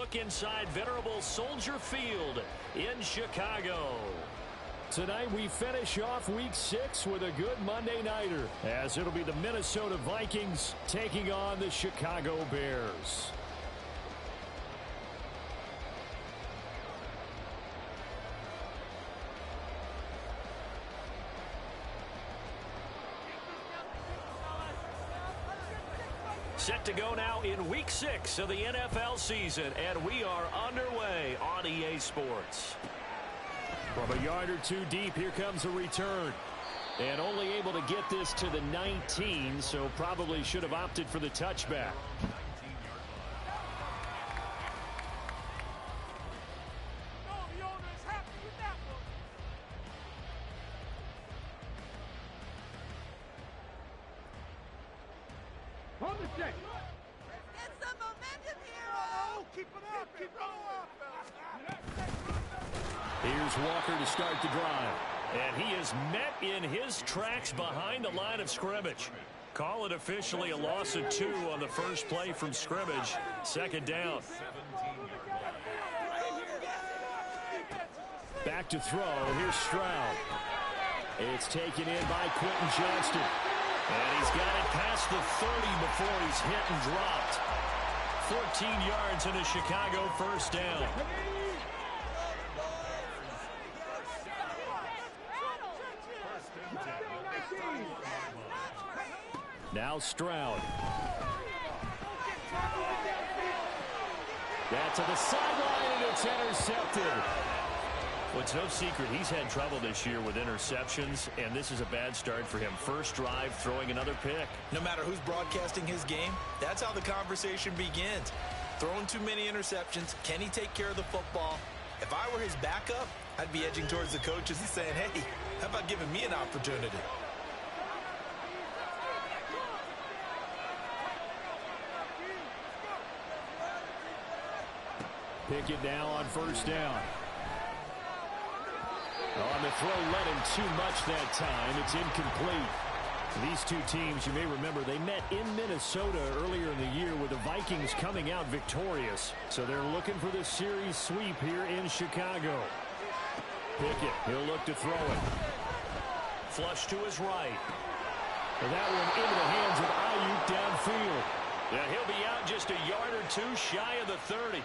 look inside venerable Soldier Field in Chicago. Tonight we finish off Week 6 with a good Monday nighter, as it'll be the Minnesota Vikings taking on the Chicago Bears. Set to go now in Week 6 of the NFL season, and we are underway on EA Sports. From a yard or two deep, here comes a return. And only able to get this to the 19, so probably should have opted for the touchback. Get some momentum here. Oh, keep it up. Keep it up. Here's Walker to start the drive. And he is met in his tracks behind the line of scrimmage. Call it officially a loss of 2 on the first play from scrimmage. Second down. Back to throw. Here's Stroud. It's taken in by Quentin Johnston. And he's got it past the 30 before he's hit and dropped. 14 yards in a Chicago first down. Now Stroud. That's to the sideline, and it's intercepted. Well, it's no secret he's had trouble this year with interceptions, and this is a bad start for him. First drive, throwing another pick. No matter who's broadcasting his game, that's how the conversation begins. Throwing too many interceptions, can he take care of the football? If I were his backup, I'd be edging towards the coaches and saying, hey, how about giving me an opportunity? Pickett now on first down. On the throw, led him too much that time. It's incomplete. These two teams, you may remember, they met in Minnesota earlier in the year with the Vikings coming out victorious. So they're looking for this series sweep here in Chicago. Pickett, he'll look to throw it. Flush to his right. And that one into the hands of Ayuk downfield. Yeah, he'll be out just a yard or two shy of the 30.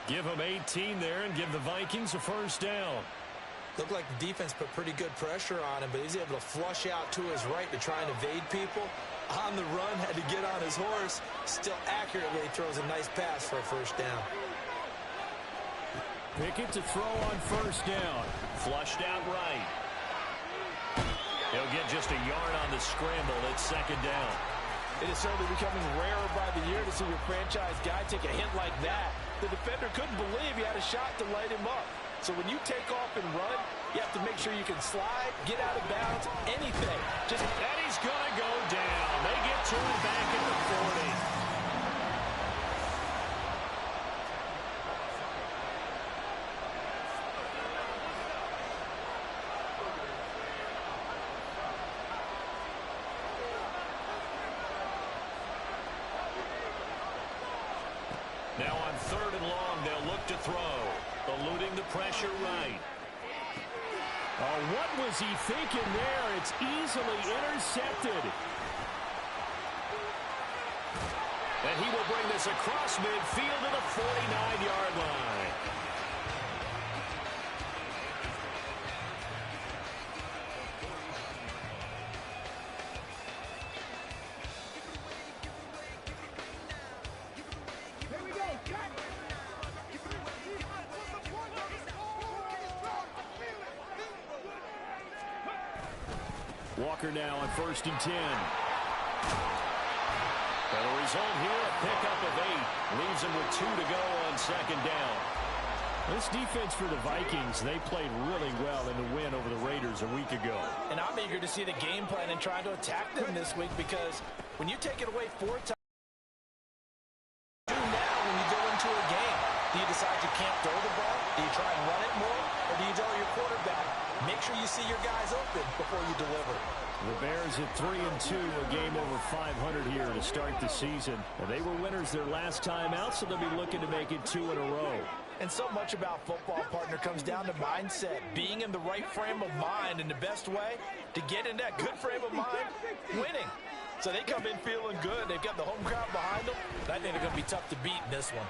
Give him 18 there and give the Vikings a first down. Looked like the defense put pretty good pressure on him, but he's able to flush out to his right to try and evade people. On the run, had to get on his horse. Still accurately throws a nice pass for a first down. Pickett to throw on first down. Flushed out right. He'll get just a yard on the scramble. It's second down. It is certainly becoming rarer by the year to see your franchise guy take a hit like that. The defender couldn't believe he had a shot to light him up. So when you take off and run, you have to make sure you can slide, get out of bounds, anything. And he's going to go down. They get to him back at the 40. Now on third and long, they'll look to throw. Eluding the pressure right. Oh, what was he thinking there? It's easily intercepted. And he will bring this across midfield to the 49-yard line. Walker now on 1st and 10. And the result here, a pickup of 8. Leaves him with 2 to go on second down. This defense for the Vikings, they played really well in the win over the Raiders a week ago. And I'm eager to see the game plan and trying to attack them this week, because when you take it away 4 times, do now when you go into a game. Do you decide you can't throw the ball? Do you try and run it more? Or do you tell your quarterback, make sure you see your guys open before you deliver? The Bears at 3-2, a game over 500 here to start the season. And they were winners their last time out, so they'll be looking to make it 2 in a row. And so much about football, partner, comes down to mindset. Being in the right frame of mind, and the best way to get in that good frame of mind, winning. So they come in feeling good. They've got the home crowd behind them. I think they're going to be tough to beat in this one.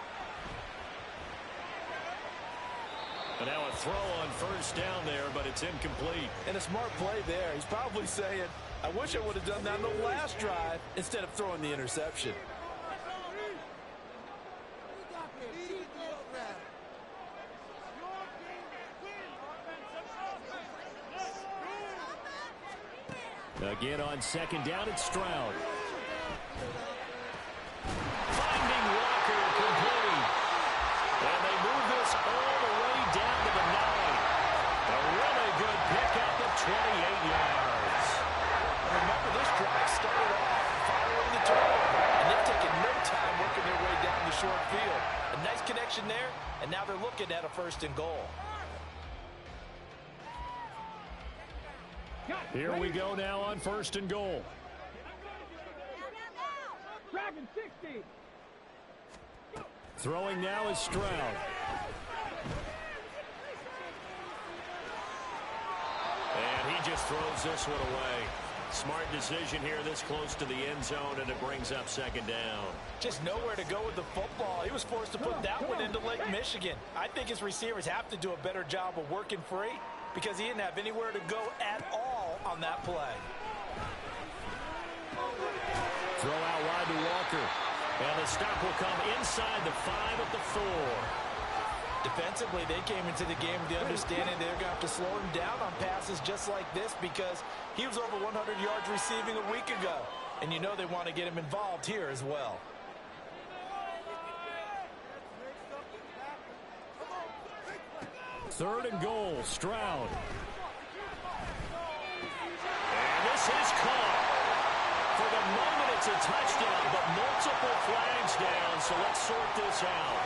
And now a throw on first down there, but it's incomplete. And a smart play there. He's probably saying, I wish I would have done that on the last drive instead of throwing the interception. Again on second down, it's Stroud. Finding Walker complete. And they move this all the way down to the 9. A really good pickup of 28 yards. And remember, this drive started off following the turnover, and they've taken no time working their way down the short field. A nice connection there, and now they're looking at a 1st and goal. Here we go now on 1st and goal. Throwing now is Stroud. And he just throws this one away. Smart decision here this close to the end zone, and it brings up 2nd down. Just nowhere to go with the football. He was forced to put that one into Lake Michigan. I think his receivers have to do a better job of working free because he didn't have anywhere to go at all on that play. Throw out wide to Walker. And the stop will come inside the 5 at the 4. Defensively, they came into the game with the understanding they're going to have to slow him down on passes just like this because he was over 100 yards receiving a week ago. And you know they want to get him involved here as well. Third and goal, Stroud. And this is caught. For the moment, it's a touchdown, but multiple flags down, so let's sort this out.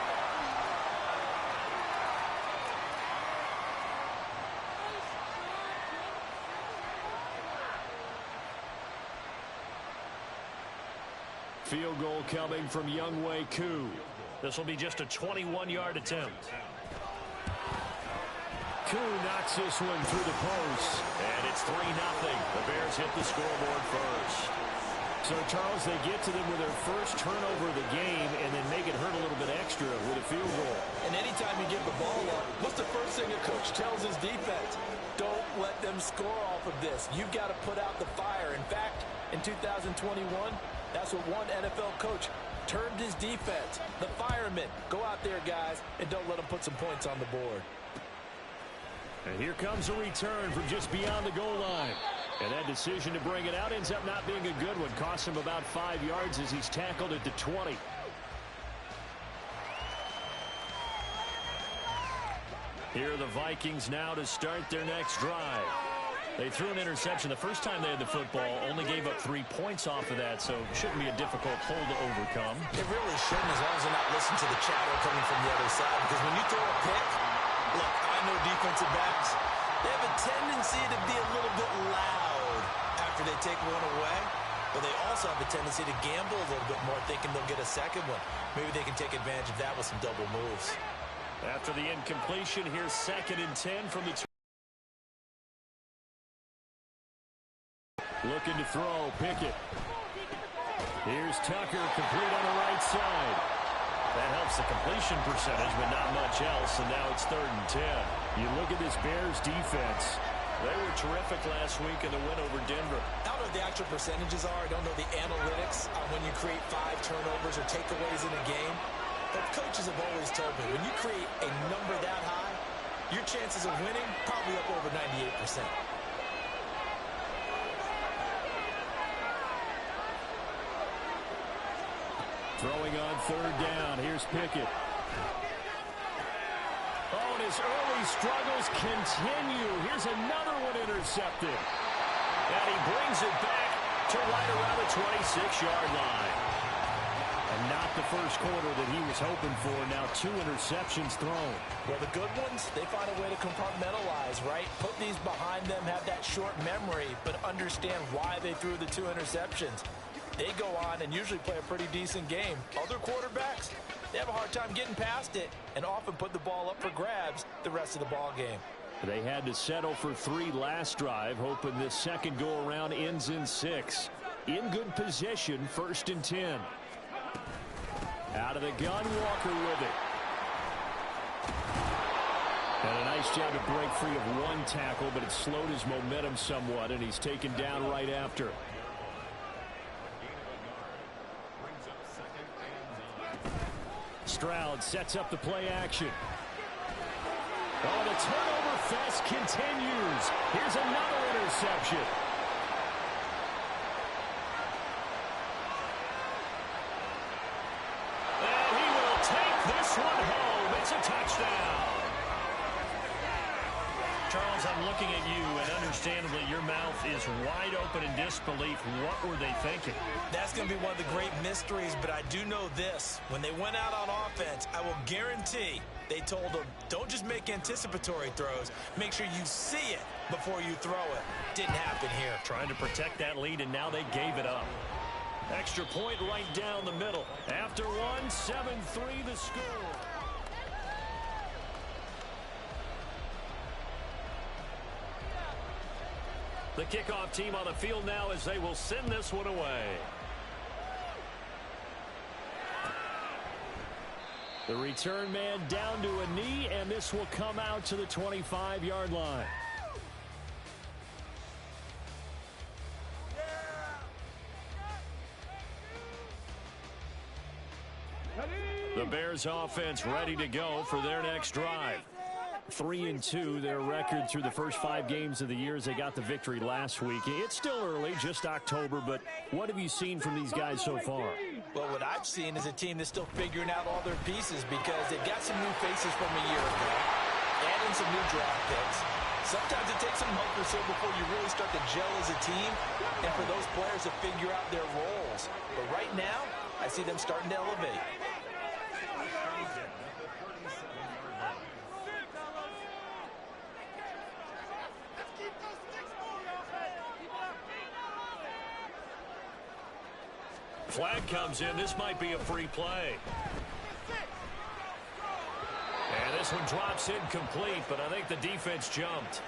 Field goal coming from Younghoe Koo. This will be just a 21-yard attempt. Koo knocks this one through the post. And it's 3-0. The Bears hit the scoreboard first. So, Charles, they get to them with their first turnover of the game and then make it hurt a little bit extra with a field goal. And anytime you give the ball up, what's the first thing a coach tells his defense? Don't let them score off of this. You've got to put out the fire. In fact, in 2021, that's what one NFL coach termed his defense. The firemen. Go out there, guys, and don't let them put some points on the board. And here comes a return from just beyond the goal line. And that decision to bring it out ends up not being a good one. Costs him about 5 yards as he's tackled at the 20. Here are the Vikings now to start their next drive. They threw an interception the first time they had the football, only gave up 3 points off of that, so shouldn't be a difficult hole to overcome. It really shouldn't, as long as they're not listening to the chatter coming from the other side, because when you throw a pick, look, I know defensive backs, they have a tendency to be a little bit loud after they take one away, but they also have a tendency to gamble a little bit more, thinking they'll get a second one. Maybe they can take advantage of that with some double moves. After the incompletion, here's 2nd and 10 from the 2. Looking to throw, Pickett. Here's Tucker, complete on the right side. That helps the completion percentage, but not much else, and now it's 3rd and 10. You look at this Bears defense. They were terrific last week in the win over Denver. I don't know what the actual percentages are. I don't know the analytics on when you create 5 turnovers or takeaways in a game. But coaches have always told me, when you create a number that high, your chances of winning probably up over 98%. Throwing on 3rd down. Here's Pickett. Oh, and his early struggles continue. Here's another one intercepted. And he brings it back to right around the 26-yard line. And And not the first quarter that he was hoping for. Now 2 interceptions thrown. Well, the good ones, they find a way to compartmentalize, right? Put these behind them, have that short memory, but understand why they threw the 2 interceptions. They go on and usually play a pretty decent game. Other quarterbacks, they have a hard time getting past it and often put the ball up for grabs the rest of the ball game. They had to settle for 3 last drive, hoping this second go-around ends in 6. In good position, 1st and 10. Out of the gun, Walker with it. And a nice job to break free of 1 tackle, but it slowed his momentum somewhat, and he's taken down right after. Stroud sets up the play action. Oh, the turnover fest continues. Here's another interception. And he will take this one home. It's a touchdown. Charles, I'm looking at you, and understandably, your mouth is wide open in disbelief. What were they thinking? That's going to be one of the great mysteries, but I do know this. When they went out on offense, I will guarantee they told them, don't just make anticipatory throws. Make sure you see it before you throw it. Didn't happen here. Trying to protect that lead, and now they gave it up. Extra point right down the middle. After 1, 7-3 the score. The kickoff team on the field now as they will send this one away. The return man down to a knee, and this will come out to the 25-yard line. The Bears offense ready to go for their next drive. 3-2, their record through the first 5 games of the year as they got the victory last week. It's still early, just October, but what have you seen from these guys so far? Well, what I've seen is a team that's still figuring out all their pieces because they've got some new faces from a year ago, adding some new draft picks. Sometimes it takes a month or so before you really start to gel as a team and for those players to figure out their roles. But right now, I see them starting to elevate. Flag comes in. This might be a free play. And this one drops incomplete, but I think the defense jumped.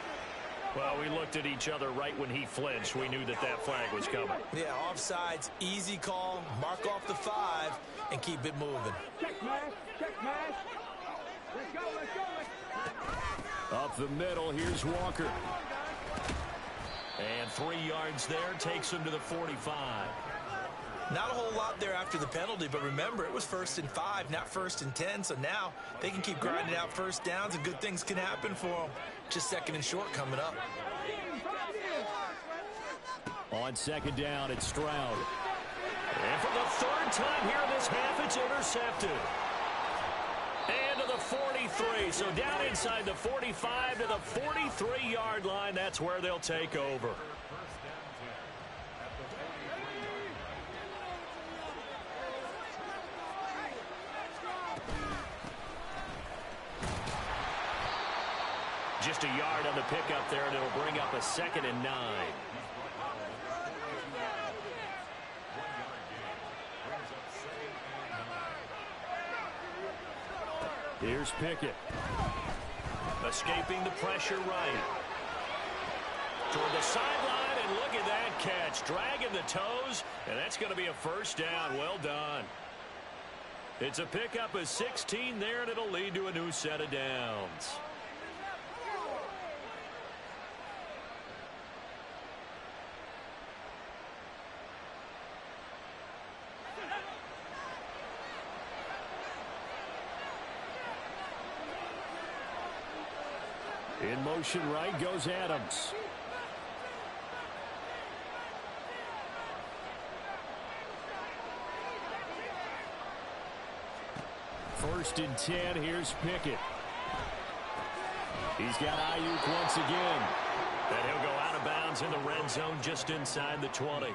Well, we looked at each other right when he flinched. We knew that that flag was coming. Yeah, offsides, easy call, mark off the 5, and keep it moving. Check pass. Let's go. Up the middle, here's Walker. And 3 yards there takes him to the 45. Not a whole lot there after the penalty, but remember, it was 1st and 5, not 1st and 10, so now they can keep grinding out first downs and good things can happen for them. Just 2nd and short coming up. On 2nd down, it's Stroud. And for the 3rd time here in this half, it's intercepted. And to the 43, so down inside the 45 to the 43-yard line. That's where they'll take over. Just a yard on the pickup there, and it'll bring up a 2nd and 9. Here's Pickett. Escaping the pressure right. Toward the sideline, and look at that catch. Dragging the toes, and that's going to be a 1st down. Well done. It's a pickup of 16 there, and it'll lead to a new set of downs. In motion right goes Adams. First and 10, here's Pickett. He's got Ayuk once again. And he'll go out of bounds in the red zone just inside the 20.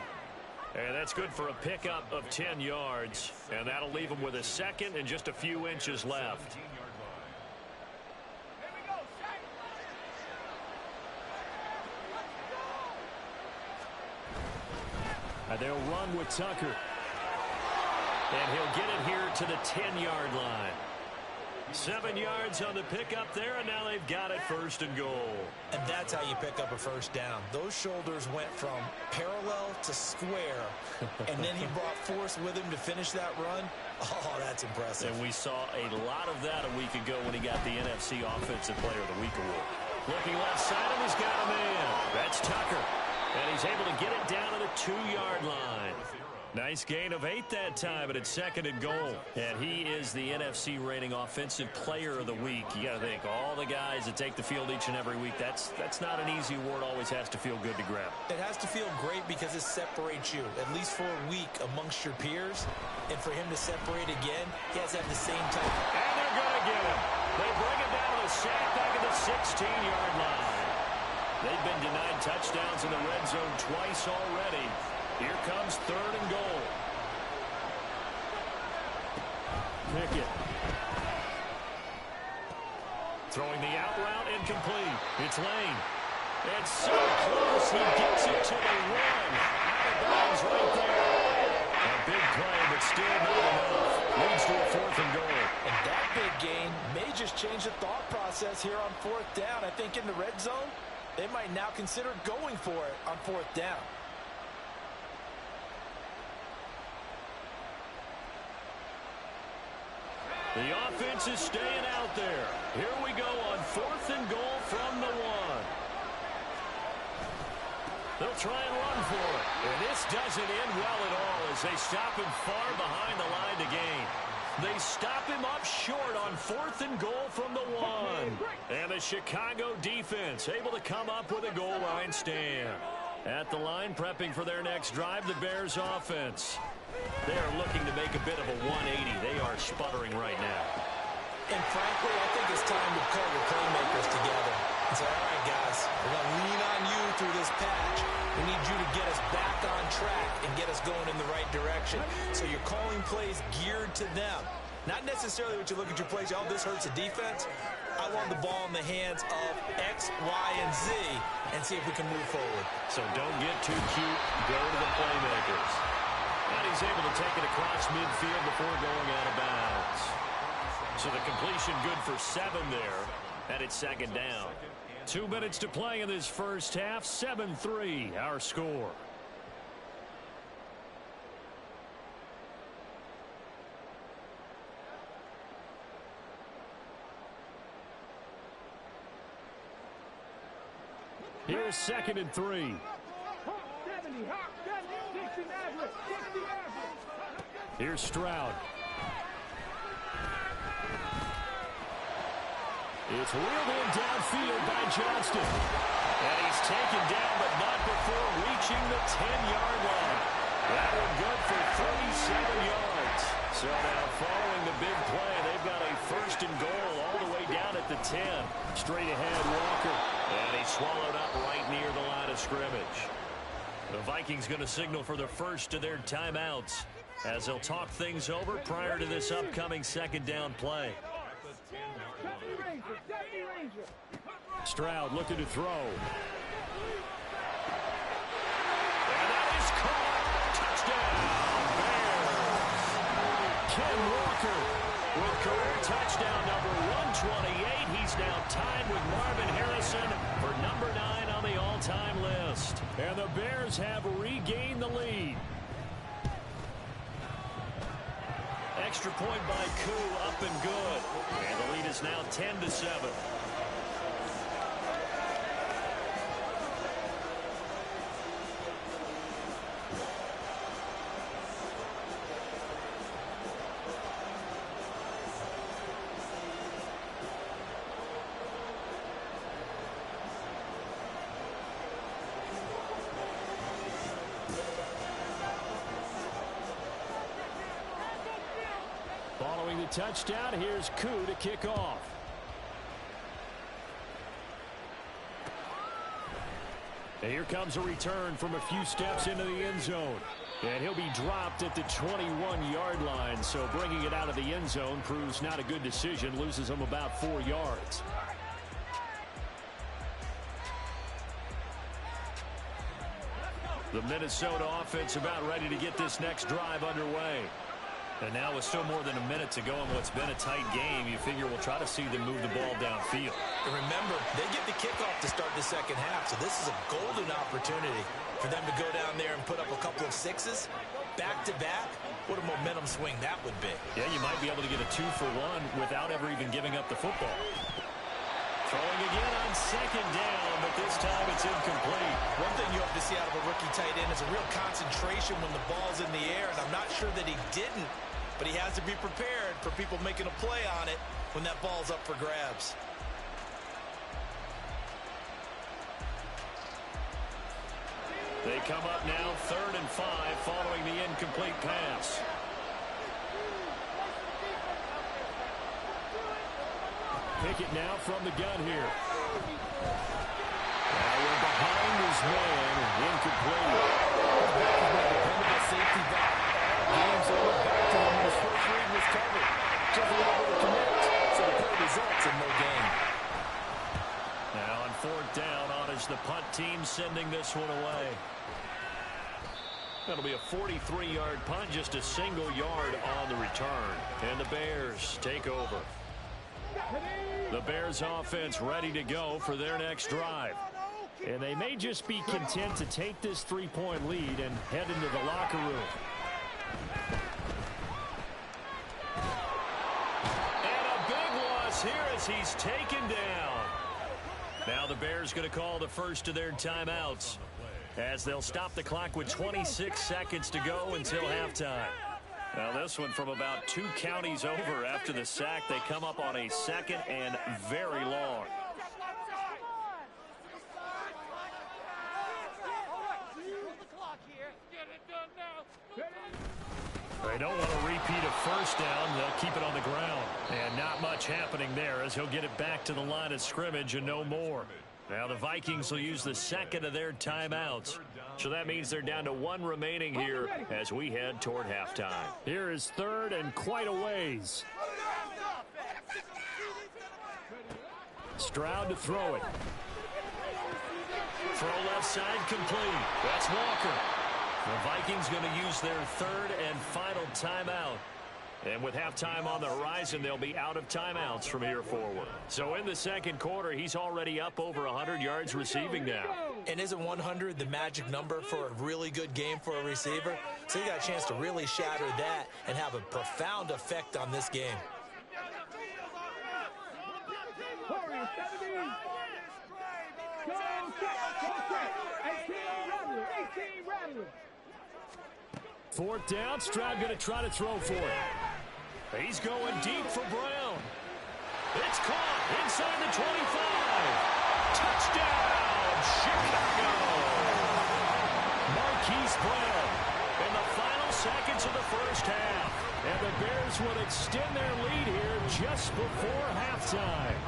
And that's good for a pickup of 10 yards. And that'll leave him with a second and just a few inches left. And they'll run with Tucker. And he'll get it here to the 10-yard line. 7 yards on the pickup there, and now they've got it first and goal. And that's how you pick up a first down. Those shoulders went from parallel to square, and then he brought force with him to finish that run. Oh, that's impressive. And we saw a lot of that a week ago when he got the NFC Offensive Player of the Week award. Looking left side, and he's got a man. That's Tucker. And he's able to get it down to the 2-yard line. Nice gain of 8 that time, but it's second and goal. And he is the NFC rating Offensive Player of the Week. You got to think, all the guys that take the field each and every week, that's not an easy award. Always has to feel good to grab. It has to feel great because it separates you, at least for a week, amongst your peers. And for him to separate again, he has to have the same type. And they're going to get him. They bring him down to the sack back at the 16-yard line. They've been denied touchdowns in the red zone twice already. Here comes third and goal. Pickett. Throwing the out route incomplete. It's Lane. It's so close. He gets it to the 1. Out of bounds right there. A big play, but still not enough. Leads to a 4th and goal. And that big gain may just change the thought process here on 4th down. I think in the red zone, they might now consider going for it on 4th down. The offense is staying out there. Here we go on 4th and goal from the 1. They'll try and run for it. And this doesn't end well at all as they stop him far behind the line to gain. They stop him up short on 4th and goal from the 1. And the Chicago defense able to come up with a goal line stand. At the line, prepping for their next drive, the Bears offense. They are looking to make a bit of a 180. They are sputtering right now. And frankly, I think it's time to call your playmakers together and say, all right, guys, we're going to lean on you through this patch. We need you to get us back on track and get us going in the right direction. So you're calling plays geared to them. Not necessarily what you look at your plays, oh, this hurts the defense. I want the ball in the hands of X, Y, and Z and see if we can move forward. So don't get too cute. Go to the playmakers. And he's able to take it across midfield before going out of bounds. So the completion good for 7 there. And it's second down. 2 minutes to play in this first half. 7-3 our score. Here's 2nd and 3. Here's Stroud. It's wheeled in downfield by Johnston. And he's taken down, but not before reaching the 10-yard line. That one good for 37 yards. So now following the big play, they've got a 1st and goal all the way down at the 10. Straight ahead, Walker. And he's swallowed up right near the line of scrimmage. The Vikings going to signal for the first of their timeouts as they'll talk things over prior to this upcoming 2nd down play. Stroud looking to throw. And that is caught. Touchdown, Bears. Ken Walker with career touchdown number 128. He's now tied with Marvin Harrison for number 9 on the all-time list. And the Bears have regained the lead. Extra point by Koo, up and good. And the lead is now 10-7. Following the touchdown, here's Koo to kick off. And here comes a return from a few steps into the end zone. And he'll be dropped at the 21-yard line, so bringing it out of the end zone proves not a good decision, loses him about 4 yards. The Minnesota offense about ready to get this next drive underway. And now with still more than a minute to go in what's been a tight game, you figure we'll try to see them move the ball downfield. And remember, they get the kickoff to start the second half, so this is a golden opportunity for them to go down there and put up a couple of sixes back-to-back. What a momentum swing that would be. Yeah, you might be able to get a 2-for-1 without ever even giving up the football. Throwing again on second down, but this time it's incomplete. One thing you hope to see out of a rookie tight end is a real concentration when the ball's in the air, and I'm not sure that he didn't, but he has to be prepared for people making a play on it when that ball's up for grabs. They come up now 3rd and 5 following the incomplete pass. Pickett now from the gun here. We're behind his man. Incomplete. Dependable safety back. Game's over. Back to him. His first read was covered. Just a little bit of connect. So the play results in no gain. Now on 4th down, on is the punt team sending this one away. That'll be a 43-yard punt, just a single yard on the return. And the Bears take over. The Bears offense ready to go for their next drive. And they may just be content to take this 3-point lead and head into the locker room. And a big loss here as he's taken down. Now the Bears going to call the first of their timeouts, as they'll stop the clock with 26 seconds to go until halftime. Now this one from about 2 counties over after the sack. They come up on a 2nd and very long. They don't want to repeat a first down. They'll keep it on the ground. And not much happening there as he'll get it back to the line of scrimmage and no more. Now the Vikings will use the 2nd of their timeouts. So that means they're down to 1 remaining here as we head toward halftime. Here is 3rd and quite a ways. Stroud to throw it. Throw left side complete. That's Walker. The Vikings going to use their 3rd and final timeout. And with halftime on the horizon, they'll be out of timeouts from here forward. So in the second quarter, he's already up over 100 yards receiving now. And isn't 100 the magic number for a really good game for a receiver? So you got a chance to really shatter that and have a profound effect on this game. Fourth down, Stroud going to try to throw for it. He's going deep for Brown. It's caught inside the 25. Touchdown, Chicago. Marquise Brown in the final seconds of the first half. And the Bears will extend their lead here just before halftime.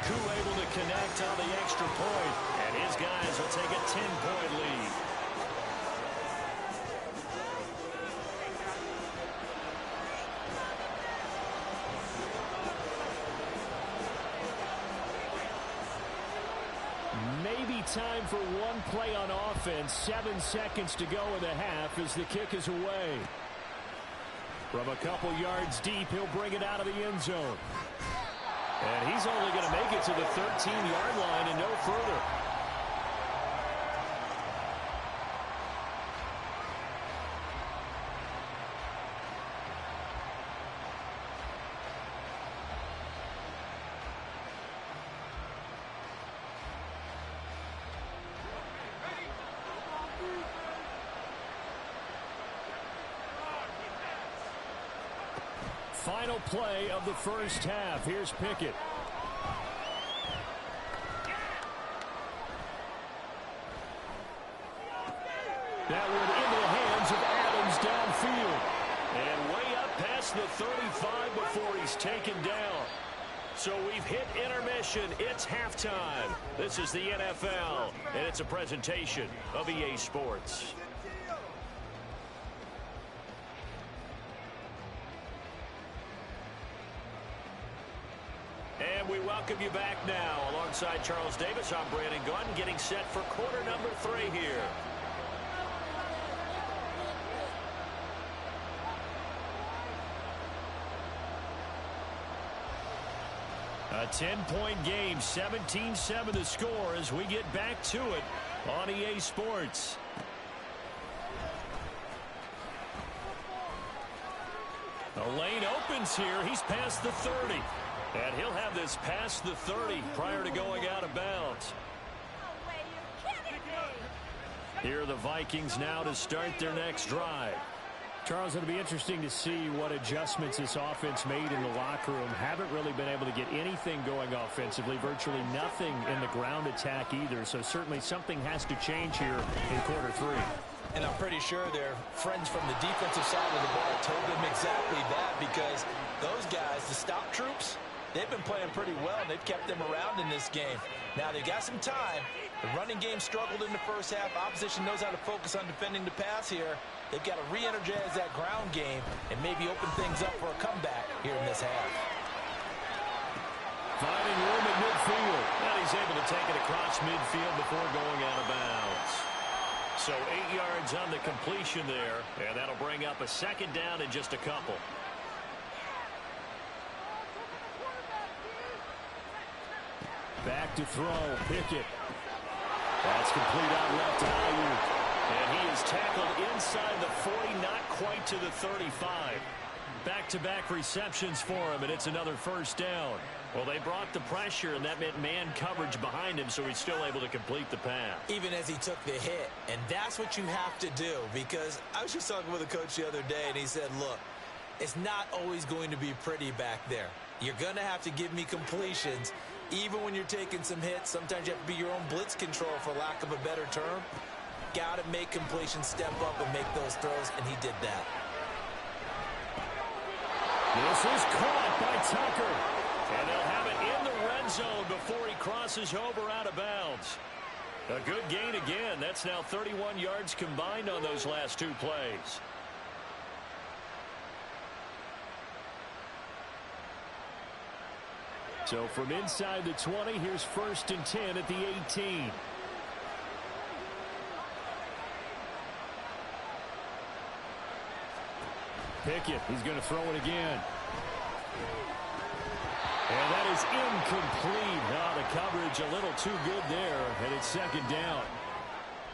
Koo able to connect on the extra point, and his guys will take a 10-point lead. Maybe time for one play on offense. 7 seconds to go in the half as the kick is away. From a couple yards deep, he'll bring it out of the end zone. And he's only going to make it to the 13-yard line and no further. Final play of the first half. Here's Pickett. That one into the hands of Adams downfield. And way up past the 35 before he's taken down. So we've hit intermission. It's halftime. This is the NFL, and it's a presentation of EA Sports. And we welcome you back now. Alongside Charles Davis, I'm Brandon Gunn, getting set for quarter number 3 here. A 10-point game, 17-7 the score as we get back to it on EA Sports. The lane opens here. He's past the 30. And he'll have this past the 30 prior to going out of bounds. No way, you're kidding me! Here are the Vikings now to start their next drive. Charles, it'll be interesting to see what adjustments this offense made in the locker room. Haven't really been able to get anything going offensively, virtually nothing in the ground attack either. So certainly something has to change here in quarter 3. And I'm pretty sure their friends from the defensive side of the ball told them exactly that, because those guys, the stop troops, they've been playing pretty well, and they've kept them around in this game. Now, they've got some time. The running game struggled in the first half. Opposition knows how to focus on defending the pass here. They've got to re-energize that ground game and maybe open things up for a comeback here in this half. Finding room at midfield. And he's able to take it across midfield before going out of bounds. So 8 yards on the completion there, and that'll bring up a second down in just a couple. Back to throw. Pickett. That's complete out left to Ayuk. And he is tackled inside the 40, not quite to the 35. Back-to-back receptions for him, and it's another first down. Well, they brought the pressure, and that meant man coverage behind him, so he's still able to complete the pass. Even as he took the hit, and that's what you have to do, because I was just talking with a coach the other day, and he said, look, it's not always going to be pretty back there. You're going to have to give me completions, even when you're taking some hits. Sometimes you have to be your own blitz control, for lack of a better term. Got to make completions, step up, and make those throws, and he did that. This is caught by Tucker. And they'll have it in the red zone before he crosses over out of bounds. A good gain again. That's now 31 yards combined on those last 2 plays. So from inside the 20, here's 1st and 10 at the 18. Pickett, he's going to throw it again. And that is incomplete. Oh, the coverage a little too good there, and it's second down.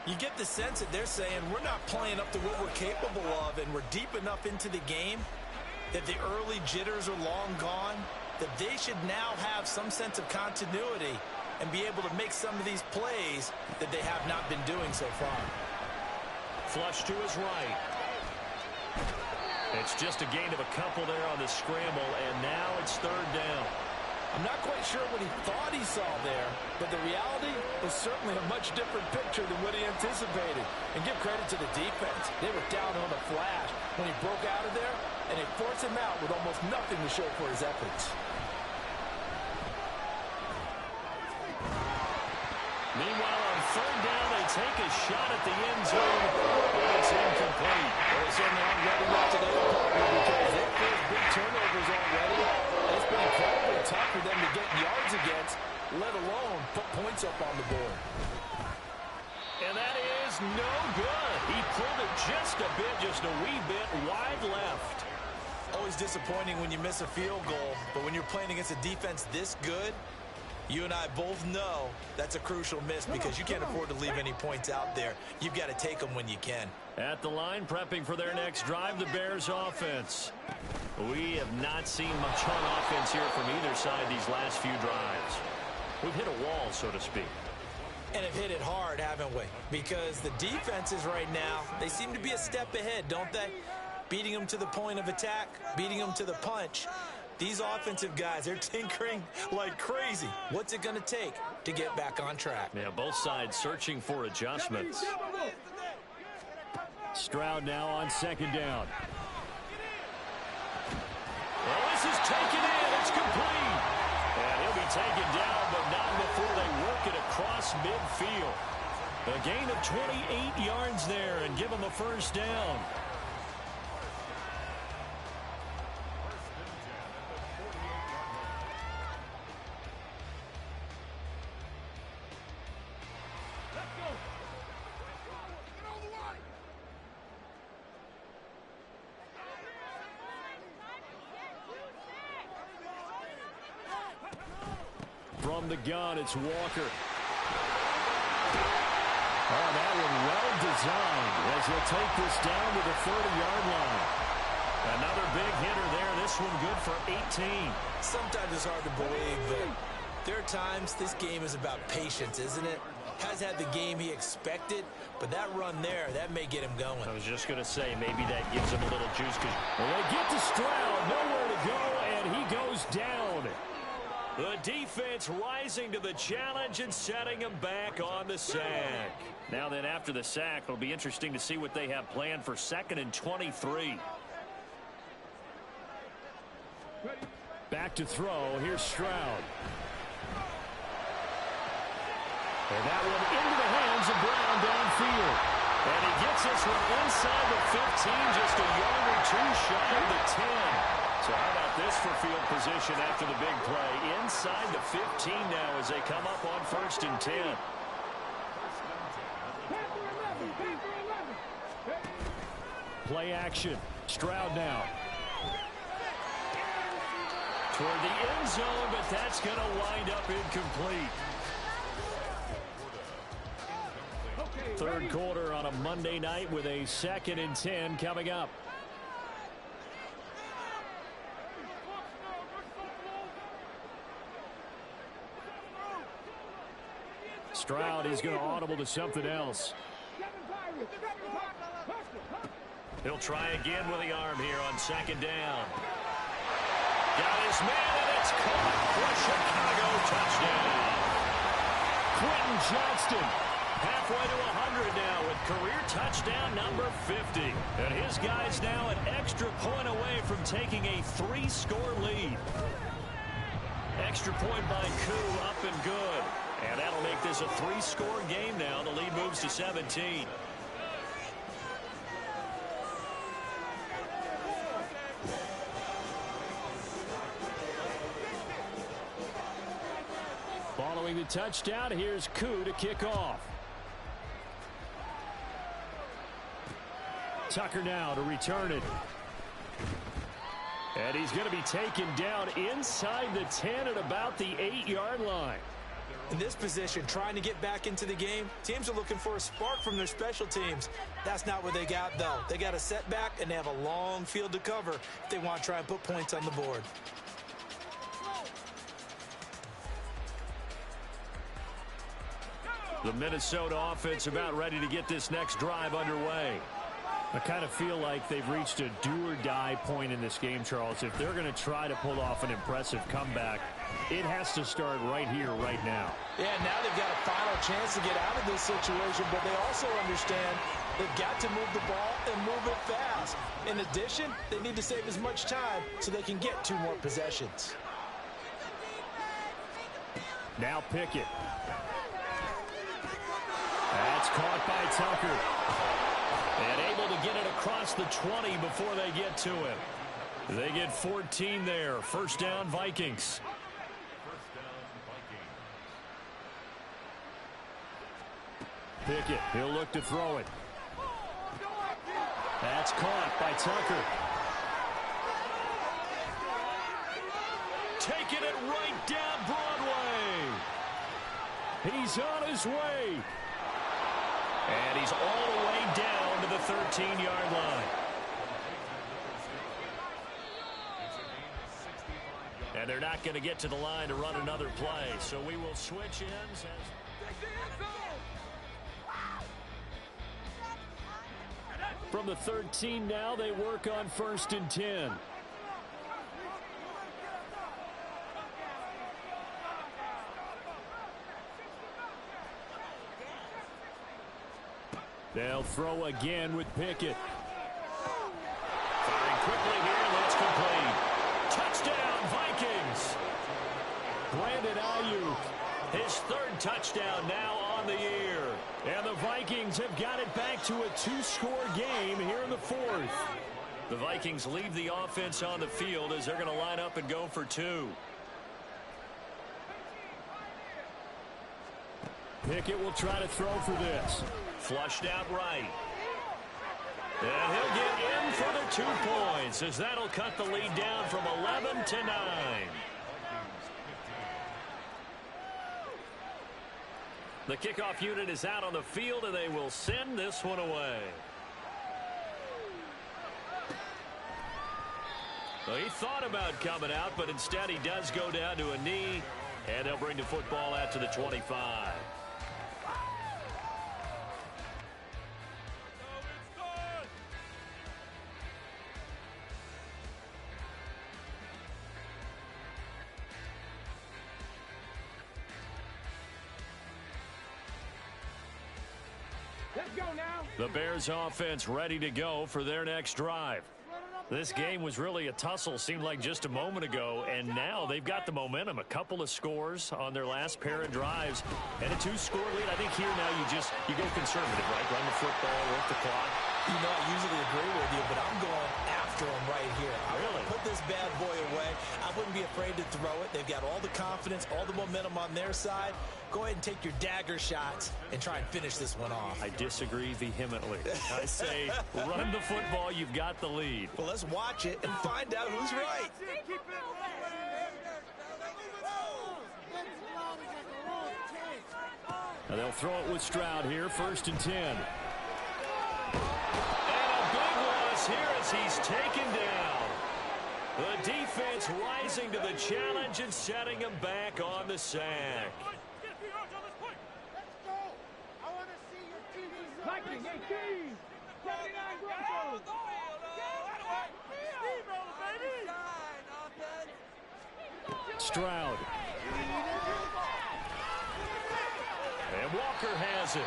You get the sense that they're saying we're not playing up to what we're capable of, and we're deep enough into the game that the early jitters are long gone, that they should now have some sense of continuity and be able to make some of these plays that they have not been doing so far. Flush to his right. It's just a gain of a couple there on the scramble, and now it's 3rd down. I'm not quite sure what he thought he saw there, but the reality was certainly a much different picture than what he anticipated. And give credit to the defense. They were down on a flash when he broke out of there, and they forced him out with almost nothing to show for his efforts. Meanwhile, on 3rd down, they take a shot at the end zone, but it's incomplete. Well, they certainly aren't ready yet today, partner, because they've faced big turnovers already. And it's been incredibly tough for them to get yards against, let alone put points up on the board. And that is no good. He pulled it just a bit, just a wee bit wide left. Always disappointing when you miss a field goal, but when you're playing against a defense this good, you and I both know that's a crucial miss, because you can't afford to leave any points out there. You've got to take them when you can. At the line, prepping for their next drive, the Bears offense. We have not seen much on offense here from either side these last few drives. We've hit a wall, so to speak. And have hit it hard, haven't we? Because the defenses right now, they seem to be a step ahead, don't they? Beating them to the point of attack, beating them to the punch. These offensive guys, they're tinkering like crazy. What's it going to take to get back on track? Yeah, both sides searching for adjustments. Stroud now on 2nd down. Well, this is taken in. It's complete. taken down, but not before they work it across midfield. A gain of 28 yards there and give them a first down. From the gun, it's Walker. Oh, that one well designed as he'll take this down to the 30-yard line. Another big hitter there. This one good for 18. Sometimes it's hard to believe, but there are times this game is about patience, isn't it? Has had the game he expected, but that run there, that may get him going. I was just going to say, maybe that gives him a little juice. Well, they get to Stroud, nowhere to go, and he goes down. The defense rising to the challenge and setting him back on the sack. Now then, after the sack, it'll be interesting to see what they have planned for 2nd and 23. Back to throw. Here's Stroud. And that one into the hands of Brown downfield. And he gets this one inside the 15, just a yard or two shy of the 10. So how about this for field position after the big play? Inside the 15 now as they come up on 1st and 10. Play action. Stroud now. Toward the end zone, but that's going to wind up incomplete. Third quarter on a Monday night with a 2nd and 10 coming up. Stroud is going to audible to something else. He'll try again with the arm here on 2nd down. Got his man, and it's caught for a Chicago touchdown. Quentin Johnston halfway to 100 now with career touchdown number 50. And his guys now an extra point away from taking a 3-score lead. Extra point by Koo, up and good. And that'll make this a 3-score game now. The lead moves to 17. Following the touchdown, here's Koo to kick off. Tucker now to return it. And he's going to be taken down inside the 10 at about the 8-yard line. In this position, trying to get back into the game, teams are looking for a spark from their special teams. That's not what they got, though. They got a setback, and they have a long field to cover if they want to try and put points on the board. The Minnesota offense about ready to get this next drive underway. I kind of feel like they've reached a do-or-die point in this game, Charles. If they're going to try to pull off an impressive comeback, it has to start right here, right now. Yeah, now they've got a final chance to get out of this situation, but they also understand they've got to move the ball and move it fast. In addition, they need to save as much time so they can get 2 more possessions. Now Pickett. That's caught by Tucker. And able to get it across the 20 before they get to him. They get 14 there. First down, Vikings. Pickett, he'll look to throw it. That's caught by Tucker. Taking it right down Broadway. He's on his way. And he's all the way down to the 13-yard line. And they're not going to get to the line to run another play. So we will switch ends. From the 13 now, they work on 1st and 10. They'll throw again with Pickett. Firing quickly here, and that's complete. Touchdown, Vikings. Brandon His third touchdown now on the year. And the Vikings have got it back to a 2-score game here in the fourth. The Vikings leave the offense on the field as they're going to line up and go for 2. Pickett will try to throw for this. Flushed out right. And he'll get in for the 2 points as that'll cut the lead down from 11 to 9. The kickoff unit is out on the field, and they will send this one away. Well, he thought about coming out, but instead he does go down to a knee, and they'll bring the football out to the 25. Let's go now. The Bears offense ready to go for their next drive. This game was really a tussle, seemed like just a moment ago, and now they've got the momentum. A couple of scores on their last pair of drives, and a 2-score lead. I think here now you go conservative, right? Run the football, work the clock. You know, I usually agree with you, but I'm going after him right here. Really? Put this bad boy away. I wouldn't be afraid to throw it. They've got all the confidence, all the momentum on their side. Go ahead and take your dagger shots and try and finish this one off. I disagree vehemently. I say run the football. You've got the lead. Well, let's watch it and find out who's right. Keep it Now they'll throw it with Stroud here, 1st and 10. And a big loss here as he's taken down. The defense rising to the challenge and setting him back on the sack. Viking 18. 79 Broncos. Stroud. And Walker has it.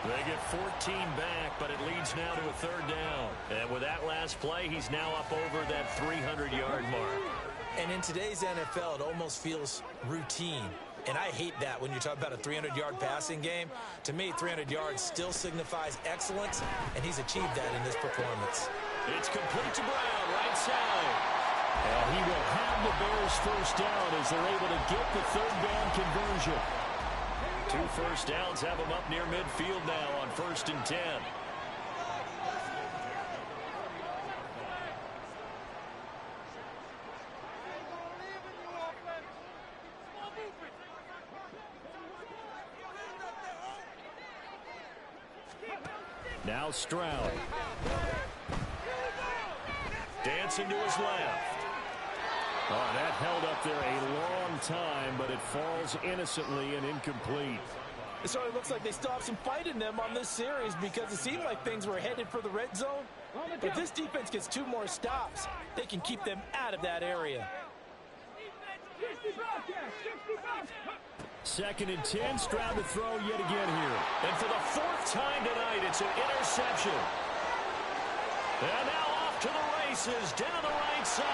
They get 14 back, but it leads now to a 3rd down. And with that last play, he's now up over that 300-yard mark. And in today's NFL, it almost feels routine. And I hate that when you talk about a 300-yard passing game. To me, 300 yards still signifies excellence, and he's achieved that in this performance. It's complete to Brown, right side. And he will have the Bears' 1st down as they're able to get the 3rd down conversion. 2 first downs have him up near midfield now on 1st and 10. Now Stroud. Dancing to his left. Oh, that held up there a long time, but it falls innocently and incomplete. It certainly looks like they still have some fight in them on this series because it seemed like things were headed for the red zone. If this defense gets 2 more stops, they can keep them out of that area. 2nd and 10, Stroud to throw yet again here. And for the 4th time tonight, it's an interception. And now off to the races, down the right side.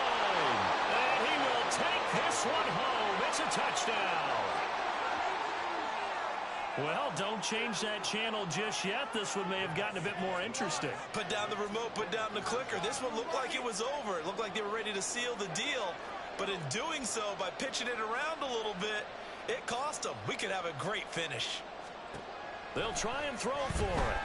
And he will take this one home. It's a touchdown. Well, don't change that channel just yet. This one may have gotten a bit more interesting. Put down the remote, put down the clicker. This one looked like it was over. It looked like they were ready to seal the deal. But in doing so, by pitching it around a little bit, it cost them. We could have a great finish. They'll try and throw for it.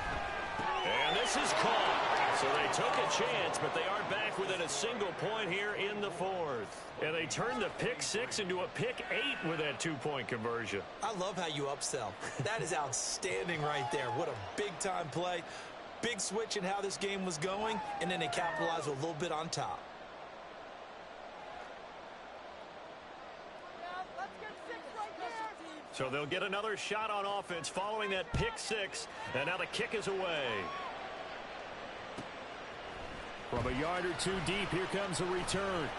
And this is caught. So they took a chance, but they are back within a single point here in the 4th. And they turned the pick 6 into a pick 8 with that 2-point conversion. I love how you upsell. That is outstanding right there. What a big-time play. Big switch in how this game was going, and then they capitalized with a little bit on top. So they'll get another shot on offense following that pick 6. And now the kick is away. From a yard or 2 deep, here comes a return.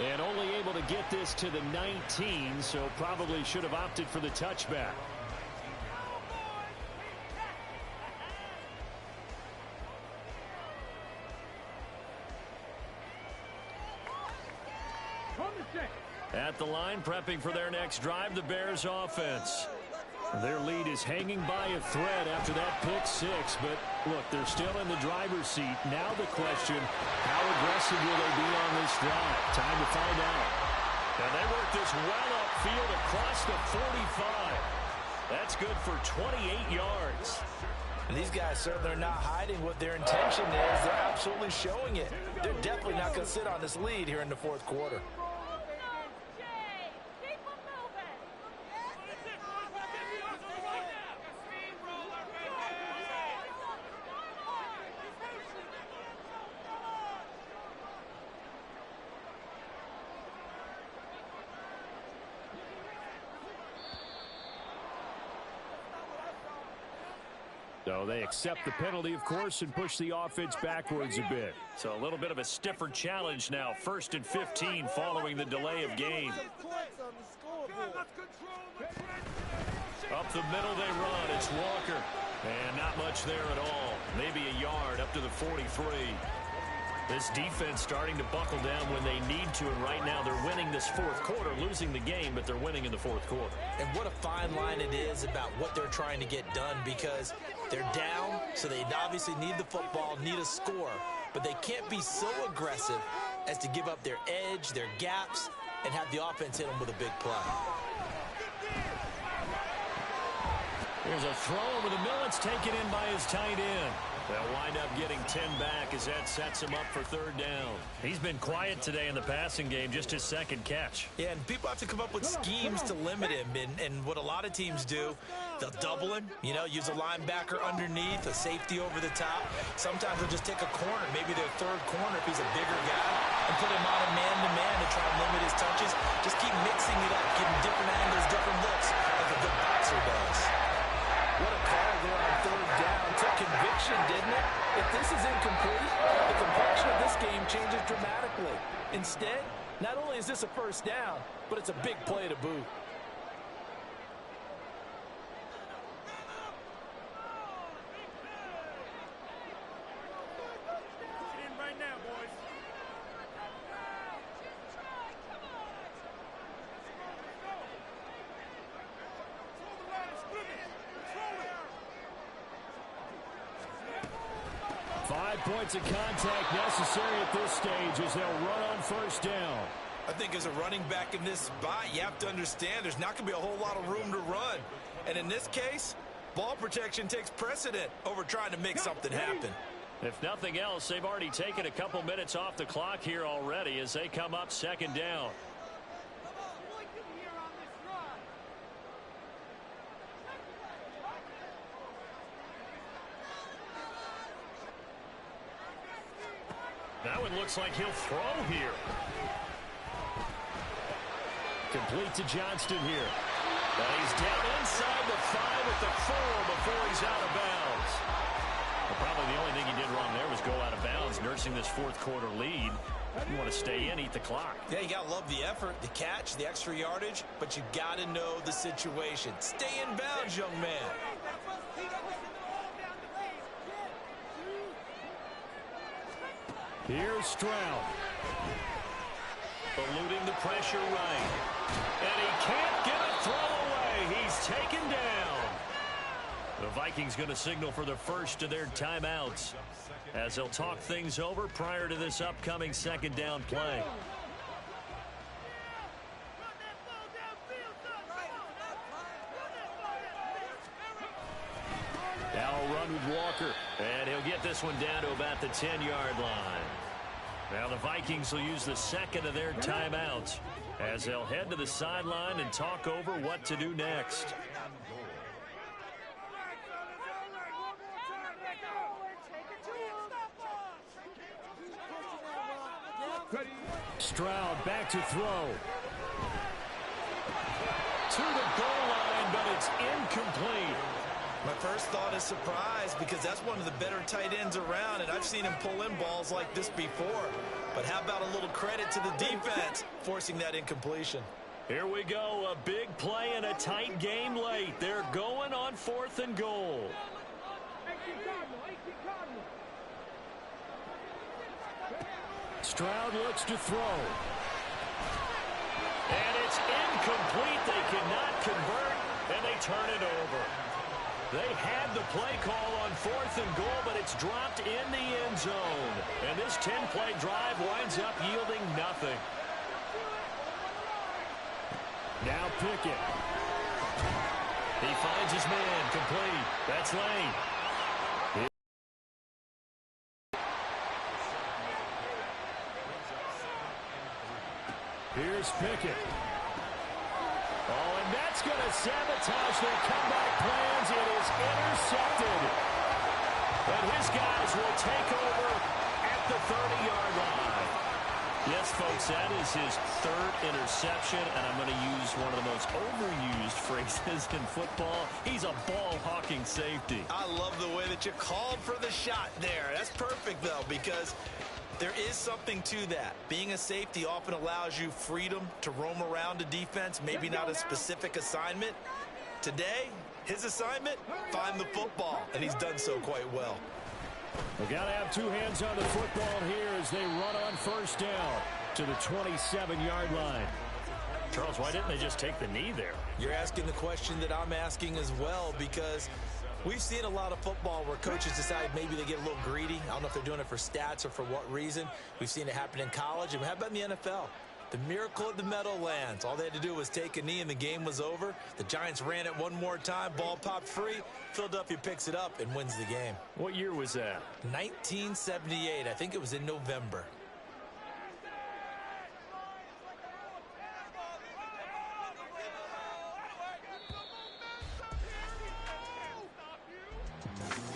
And only able to get this to the 19, so probably should have opted for the touchback. At the line, prepping for their next drive, the Bears offense. Their lead is hanging by a thread after that pick six, but look, they're still in the driver's seat. Now the question, how aggressive will they be on this drive? Time to find out. And they work this well upfield across the 45. That's good for 28 yards. And these guys certainly are not hiding what their intention is. They're absolutely showing it. They're definitely not going to sit on this lead here in the fourth quarter. So they accept the penalty, of course, and push the offense backwards a bit. So a little bit of a stiffer challenge now. 1st and 15 following the delay of game. Up the middle they run. It's Walker. And not much there at all. Maybe a yard up to the 43. This defense starting to buckle down when they need to, and right now they're winning this fourth quarter, losing the game, but they're winning in the fourth quarter. And what a fine line it is about what they're trying to get done, because they're down, so they obviously need the football, need a score, but they can't be so aggressive as to give up their edge, their gaps, and have the offense hit them with a big play. Here's a throw over the middle. It's taken in by his tight end. They'll wind up getting 10 back as that sets him up for 3rd down. He's been quiet today in the passing game, just his 2nd catch. Yeah, and people have to come up with schemes to limit him. And what a lot of teams do, they'll double him, use a linebacker underneath, a safety over the top. Sometimes they'll just take a corner, maybe their 3rd corner if he's a bigger guy, and put him on a man-to-man to try and limit his touches. Just keep mixing it up, give him different angles, different looks, like a good boxer does. What a call there on 3rd down. Took conviction, didn't it? If this is incomplete, the complexion of this game changes dramatically. Instead, not only is this a 1st down, but it's a big play to boot. Right now, boys. 5 points of contact necessary at this stage as they'll run on 1st down. I think as a running back in this spot, you have to understand there's not going to be a whole lot of room to run. And in this case, ball protection takes precedent over trying to make something happen. If nothing else, they've already taken a couple minutes off the clock here already as they come up 2nd down. That one looks like he'll throw here. Complete to Johnston here. And he's down inside the 5 at the 4 before he's out of bounds. Well, probably the only thing he did wrong there was go out of bounds, nursing this 4th quarter lead. You want to stay in, eat the clock. Yeah, you got to love the effort, the catch, the extra yardage, but you got to know the situation. Stay in bounds, young man. Here's Stroud. Eluding the pressure right. And he can't get a throw away. He's taken down. The Vikings going to signal for the first of their timeouts as they'll talk things over prior to this upcoming 2nd down play. Now a run with Walker. And he'll get this one down to about the 10-yard line. Now the Vikings will use the 2nd of their timeouts as they'll head to the sideline and talk over what to do next. Stroud back to throw. To the goal line, but it's incomplete. My first thought is surprise, because that's one of the better tight ends around, and I've seen him pull in balls like this before. But how about a little credit to the defense forcing that incompletion? Here we go, a big play in a tight game late. They're going on 4th and goal. Stroud looks to throw. And it's incomplete. They cannot convert, and they turn it over. They had the play call on 4th and goal, but it's dropped in the end zone. And this 10-play drive winds up yielding nothing. Now Pickett. He finds his man, complete. That's Lane. Here's Pickett. Oh, and that's going to sabotage their comeback plans. It is intercepted. And his guys will take over at the 30-yard line. Yes, folks, that is his 3rd interception, and I'm going to use one of the most overused phrases in football. He's a ball-hawking safety. I love the way that you called for the shot there. That's perfect, though, because there is something to that. Being a safety often allows you freedom to roam around a defense, maybe not a specific assignment. Today, his assignment, find the football, and he's done so quite well. They've got to have 2 hands on the football here as they run on 1st down to the 27-yard line. Charles, why didn't they just take the knee there? You're asking the question that I'm asking as well, because we've seen a lot of football where coaches decide maybe they get a little greedy. I don't know if they're doing it for stats or for what reason. We've seen it happen in college, and how about in the NFL? The miracle at the Meadowlands. All they had to do was take a knee and the game was over. The Giants ran it one more time. Ball popped free. Philadelphia picks it up and wins the game. What year was that? 1978. I think it was in November.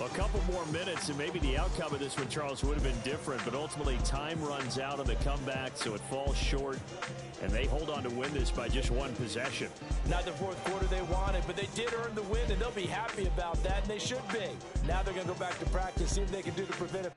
A couple more minutes, and maybe the outcome of this one, Charles, would have been different. But ultimately, time runs out on the comeback, so it falls short. And they hold on to win this by just 1 possession. Not the 4th quarter they wanted, but they did earn the win, and they'll be happy about that, and they should be. Now they're going to go back to practice, see if they can do the preventive.